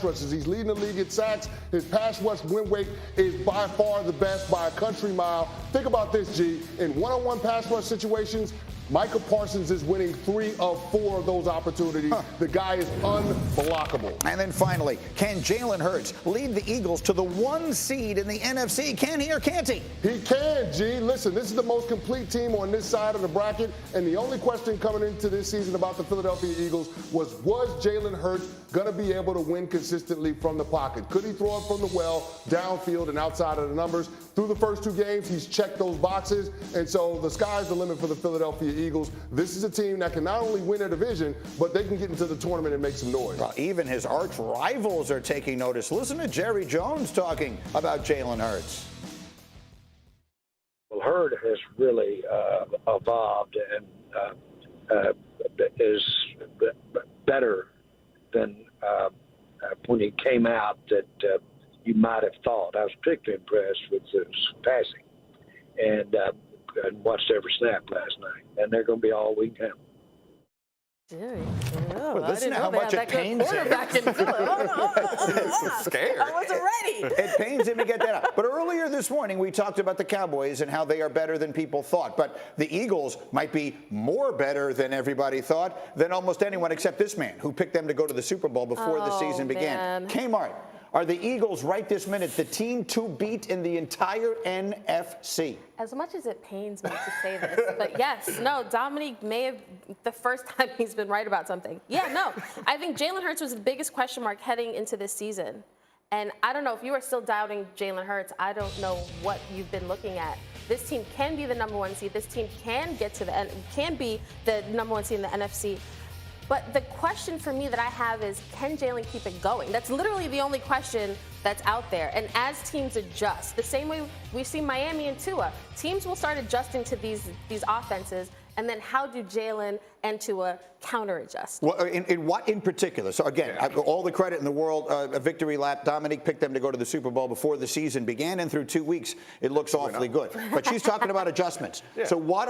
rushes. He's leading the league in sacks. His pass rush win rate is by far the best by a country mile. Think about this, G. In one-on-one pass rush situations, Micah Parsons is winning 3 of 4 of those opportunities. The guy is unblockable. And then finally, can Jalen Hurts lead the Eagles to the 1 seed in the NFC? Can he or can't he? He can, G. Listen, this is the most complete team on this side of the bracket, and the only question coming into this season about the Philadelphia Eagles was Jalen Hurts going to be able to win consistently from the pocket? Could he throw it from the well, downfield, and outside of the numbers? Through the first 2 games, he's checked those boxes, and so the sky's the limit for the Philadelphia Eagles. This is a team that can not only win their division, but they can get into the tournament and make some noise. Well, even his arch rivals are taking notice. Listen to Jerry Jones talking about Jalen Hurts. Well, Hurd has really evolved and is better than when he came out that you might have thought. I was particularly impressed with his passing and watched every snap last night. And they're going to be all we can have. Well, listen to how much it pains him. It's scared. I wasn't ready. It pains him to get that out. But earlier this morning, we talked about the Cowboys and how they are better than people thought. But the Eagles might be more better than everybody thought than almost anyone except this man who picked them to go to the Super Bowl before the season began. Kmart, are the Eagles right this minute the team to beat in the entire NFC? As much as it pains me to say this, but yes, no, Dominique may have the first time he's been right about something. Yeah, no, I think Jalen Hurts was the biggest question mark heading into this season. And I don't know if you are still doubting Jalen Hurts. I don't know what you've been looking at. This team can be the number 1 seed. This team can get to can be the number 1 seed in the NFC. But the question for me that I have is, can Jalen keep it going? That's literally the only question that's out there. And as teams adjust, the same way we've seen Miami and Tua, teams will start adjusting to these offenses. And then how do Jalen and Tua counter-adjust? Well, in what in particular? So, again, all the credit in the world, a victory lap. Dominique picked them to go to the Super Bowl before the season began, and through 2 weeks, it looks awfully good. But she's talking about adjustments. So what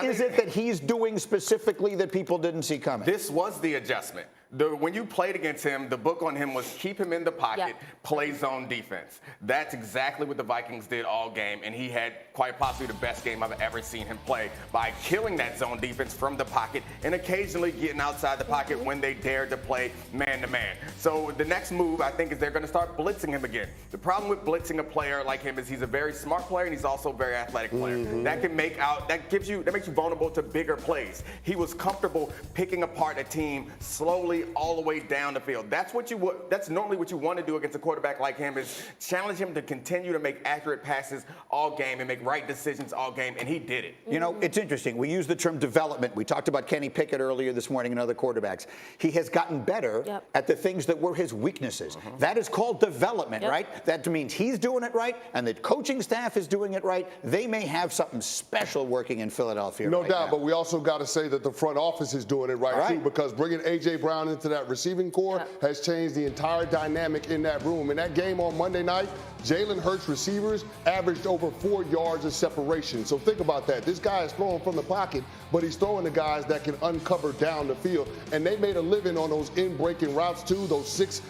is it that he's doing specifically that people didn't see coming? This was the adjustment. When you played against him, the book on him was keep him in the pocket, play zone defense. That's exactly what the Vikings did all game, and he had quite possibly the best game I've ever seen him play by killing that zone defense from the pocket and occasionally getting outside the pocket when they dared to play man-to-man. So the next move, I think, is they're going to start blitzing him again. The problem with blitzing a player like him is he's a very smart player and he's also a very athletic player. That makes you vulnerable to bigger plays. He was comfortable picking apart a team slowly all the way down the field. That's normally what you want to do against a quarterback like him, is challenge him to continue to make accurate passes all game and make right decisions all game, and he did it. You know, it's interesting. We use the term development. We talked about Kenny Pickett earlier this morning and other quarterbacks. He has gotten better at the things that were his weaknesses. That is called development, right? That means he's doing it right and the coaching staff is doing it right. They may have something special working in Philadelphia. No doubt, but we also got to say that the front office is doing it right too, because bringing A.J. Brown into that receiving core has changed the entire dynamic in that room. In that game on Monday night, Jalen Hurts receivers averaged over 4 yards of separation. So think about that. This guy is throwing from the pocket, but he's throwing to guys that can uncover down the field. And they made a living on those in-breaking routes too, those six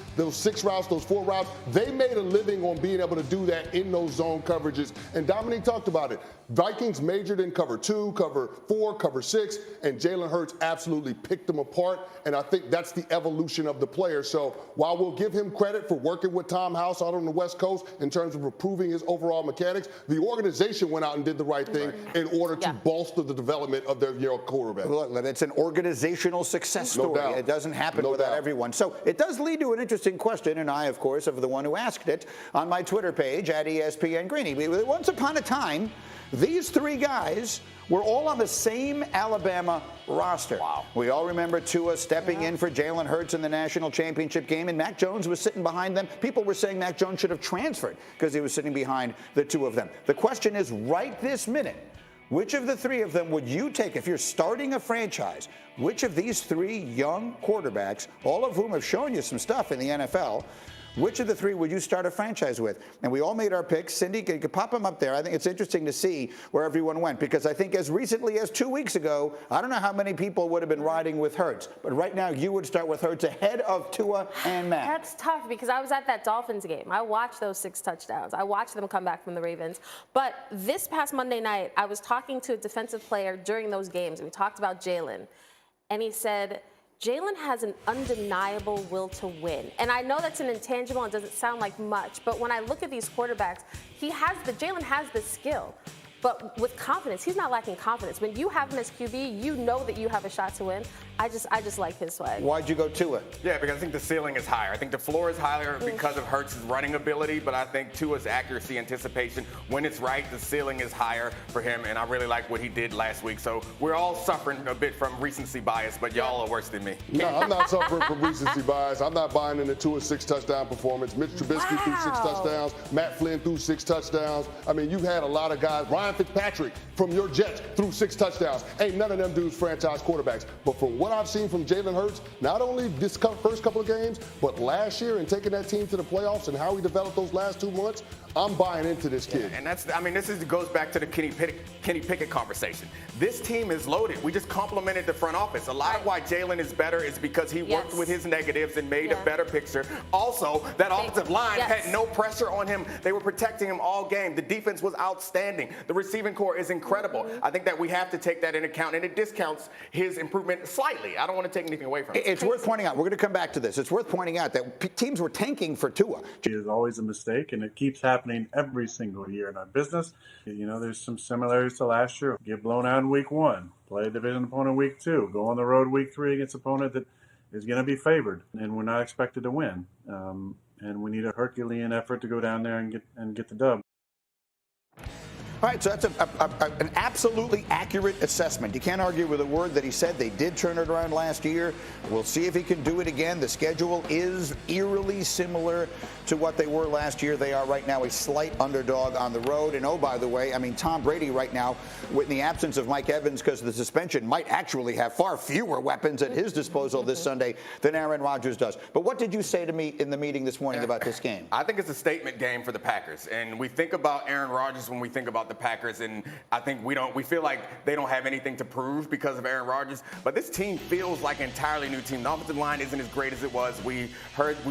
routes, those 4 routes. They made a living on being able to do that in those zone coverages. And Dominique talked about it. Vikings majored in cover 2, cover 4, cover 6, and Jalen Hurts absolutely picked them apart. And I think that's the evolution of the player. So while we'll give him credit for working with Tom House out on the West Coast in terms of improving his overall mechanics, the organization went out and did the right thing in order to bolster the development of their young quarterback. Look, it's an organizational success story. It doesn't happen without everyone. So it does lead to an interesting question, and I, of course, am the one who asked it on my Twitter page at ESPN Greeny. Once upon a time, these 3 guys were all on the same Alabama roster. Wow. We all remember Tua stepping in for Jalen Hurts in the national championship game, and Mac Jones was sitting behind them. People were saying Mac Jones should have transferred because he was sitting behind the 2 of them. The question is, right this minute, which of the 3 of them would you take if you're starting a franchise? Which of these 3 young quarterbacks, all of whom have shown you some stuff in the NFL, which of the three would you start a franchise with? And we all made our picks. Cindy, you could pop them up there. I think it's interesting to see where everyone went, because I think as recently as 2 weeks ago, I don't know how many people would have been riding with Hurts, but right now you would start with Hurts ahead of Tua and Matt. That's tough because I was at that Dolphins game. I watched those 6 touchdowns. I watched them come back from the Ravens. But this past Monday night, I was talking to a defensive player during those games. We talked about Jalen, and he said, Jalen has an undeniable will to win. And I know that's an intangible and doesn't sound like much, but when I look at these quarterbacks, Jalen has the skill. But with confidence, he's not lacking confidence. When you have him as QB, you know that you have a shot to win. I just like his swag. Why'd you go Tua? Yeah, because I think the ceiling is higher. I think the floor is higher because of Hurts' running ability, but I think Tua's accuracy, anticipation, when it's right, the ceiling is higher for him, and I really like what he did last week. So we're all suffering a bit from recency bias, but y'all are worse than me. No, I'm not suffering from recency bias. I'm not buying into Tua's 6 touchdown performance. Mitch Trubisky threw 6 touchdowns. Matt Flynn threw 6 touchdowns. I mean, you've had a lot of guys. Ryan Fitzpatrick from your Jets threw 6 touchdowns. Ain't none of them dudes franchise quarterbacks. But from what I've seen from Jalen Hurts, not only this first couple of games, but last year and taking that team to the playoffs and how he developed those last 2 months, I'm buying into this kid. And this goes back to the Kenny Pickett conversation. This team is loaded. We just complimented the front office. A lot of why Jalen is better is because he worked with his negatives and made a better picture. Also, that offensive line had no pressure on him. They were protecting him all game. The defense was outstanding. The receiving core is incredible. I think that we have to take that into account, and it discounts his improvement slightly. I don't want to take anything away from it. It's worth pointing out, we're going to come back to this, it's worth pointing out that teams were tanking for Tua. It is always a mistake, and it keeps happening every single year in our business. You know, there's some similarities to last year. Get blown out in week 1, play a division opponent week 2, go on the road week 3 against an opponent that is going to be favored, and we're not expected to win. And we need a Herculean effort to go down there and get the dub. All right, so that's an absolutely accurate assessment. You can't argue with a word that he said. They did turn it around last year. We'll see if he can do it again. The schedule is eerily similar to what they were last year. They are right now a slight underdog on the road. And, oh, by the way, I mean, Tom Brady right now, in the absence of Mike Evans because of the suspension, might actually have far fewer weapons at his disposal this Sunday than Aaron Rodgers does. But what did you say to me in the meeting this morning about this game? I think it's a statement game for the Packers. And we think about Aaron Rodgers when we think about the Packers, and I think we feel like they don't have anything to prove because of Aaron Rodgers. But this team feels like an entirely new team. The offensive line isn't as great as it was. We've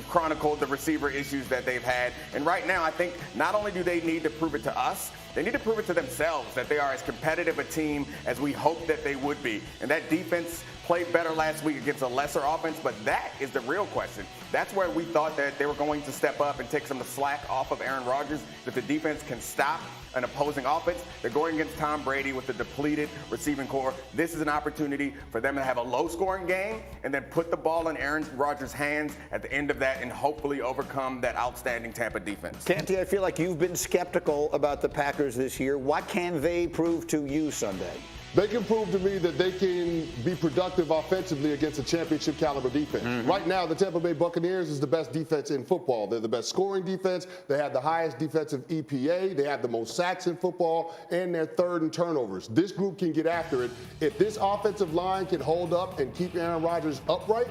chronicled the receiver issues that they've had. And right now, I think not only do they need to prove it to us, they need to prove it to themselves that they are as competitive a team as we hope that they would be. And that defense played better last week against a lesser offense, but that is the real question. That's where we thought that they were going to step up and take some of the slack off of Aaron Rodgers, that the defense can stop an opposing offense. They're going against Tom Brady with a depleted receiving core. This is an opportunity for them to have a low-scoring game and then put the ball in Aaron Rodgers' hands at the end of that and hopefully overcome that outstanding Tampa defense. Canty, I feel like you've been skeptical about the Packers this year. What can they prove to you Sunday? They can prove to me that they can be productive offensively against a championship caliber defense. Right now, the Tampa Bay Buccaneers is the best defense in football. They're the best scoring defense. They have the highest defensive EPA. They have the most sacks in football, and they're third in turnovers. This group can get after it. If this offensive line can hold up and keep Aaron Rodgers upright,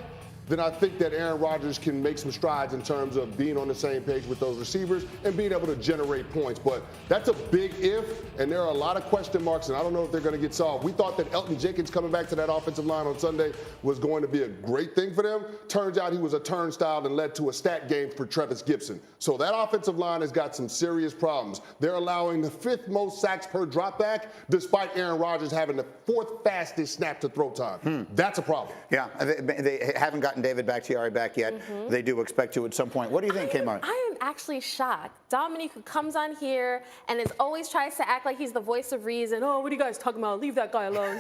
then I think that Aaron Rodgers can make some strides in terms of being on the same page with those receivers and being able to generate points. But that's a big if, and there are a lot of question marks, and I don't know if they're going to get solved. We thought that Elton Jenkins coming back to that offensive line on Sunday was going to be a great thing for them. Turns out he was a turnstile and led to a stat game for Travis Gibson. So that offensive line has got some serious problems. They're allowing the 5th most sacks per dropback, despite Aaron Rodgers having the 4th fastest snap to throw time. That's a problem. Yeah, they haven't gotten David Bakhtiari back yet. They do expect to at some point. What do you think, Kmart? I am actually shocked. Dominique comes on here and always tries to act like he's the voice of reason. Oh, what are you guys talking about? Leave that guy alone.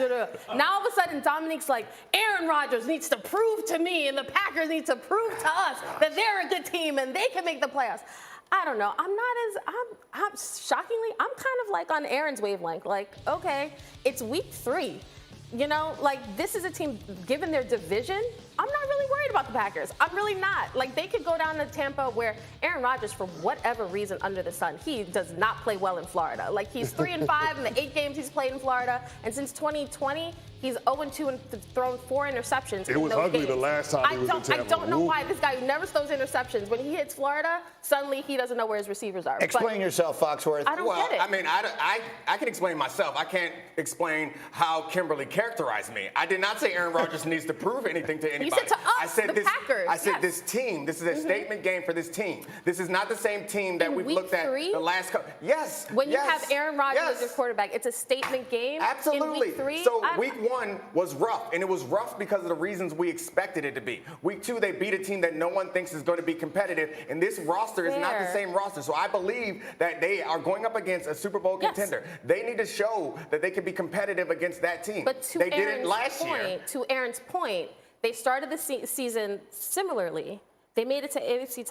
Now all of a sudden, Dominique's like, Aaron Rodgers needs to prove to me and the Packers need to prove to us that they're a good team and they can make the playoffs. I don't know. I'm shockingly, I'm kind of like on Aaron's wavelength. Like, okay, it's week 3. You know, like this is a team, given their division, I'm not really worried about the Packers. I'm really not. Like, they could go down to Tampa where Aaron Rodgers, for whatever reason under the sun, he does not play well in Florida. Like, he's 3-5 in the 8 games he's played in Florida, and since 2020, he's 0-2 and thrown 4 interceptions. It was ugly the last time he was in Tampa. I don't know why this guy who never throws interceptions, when he hits Florida, suddenly he doesn't know where his receivers are. Explain yourself, Foxworth. I don't get it. I mean, I can explain myself. I can't explain how Kimberly characterized me. I did not say Aaron Rodgers needs to prove anything to anybody. You said to us, I said the Packers. I said this team. This is a statement game for this team. This is not the same team that we've looked at the last couple. Yes. When you have Aaron Rodgers as your quarterback, it's a statement game. Absolutely. In week 3. So week 1 was rough, and it was rough because of the reasons we expected it to be. Week 2, they beat a team that no one thinks is going to be competitive, and this roster is not the same roster. So I believe that they are going up against a Super Bowl contender. They need to show that they can be competitive against that team. But to they did it Aaron's last point, year. To Aaron's point, they started the season similarly. They made it to NFC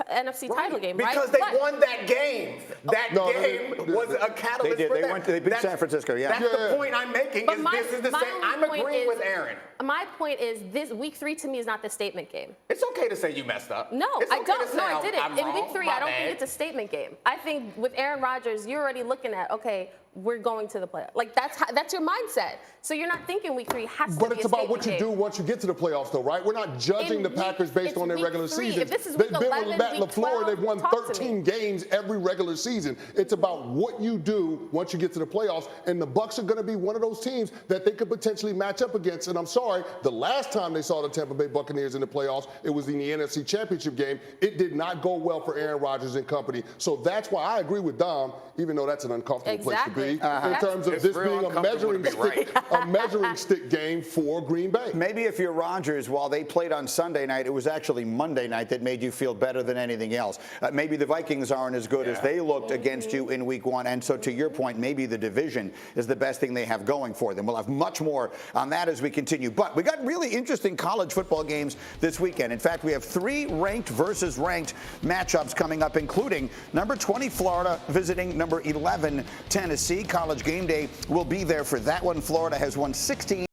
title game, right? Because they won that game. That game was a catalyst for them. They beat San Francisco, That's the point I'm making. This is the same. I'm agreeing with Aaron. My point is, this week 3 to me is not the statement game. It's okay to say you messed up. No, it's I okay don't. To say No, I didn't. I'm In wrong, week 3, I don't think it's a statement game. I think with Aaron Rodgers, you're already looking at, okay, we're going to the playoffs. Like, that's your mindset. So you're not thinking week 3 has to be a statement game. But it's about what you do once you get to the playoffs, though, right? We're not judging the Packers based on their regular season. If this is week 11, Matt week LaFleur, 12, they've won talk to 13 games every regular season. It's about what you do once you get to the playoffs, and the Bucs are going to be one of those teams that they could potentially match up against. And I'm sorry, the last time they saw the Tampa Bay Buccaneers in the playoffs, it was in the NFC Championship game. It did not go well for Aaron Rodgers and company. So that's why I agree with Dom, even though that's an uncomfortable place to be, in terms of this being a measuring stick game for Green Bay. Maybe if you're Rodgers, while they played on Sunday night, it was actually Monday night that made you feel better than anything else. Maybe the Vikings aren't as good as they looked against you in week 1. And so to your point, maybe the division is the best thing they have going for them. We'll have much more on that as we continue. But we got really interesting college football games this weekend. In fact, we have 3 ranked versus ranked matchups coming up, including number 20 Florida visiting number 11 Tennessee. College Game Day will be there for that one. Florida has won 16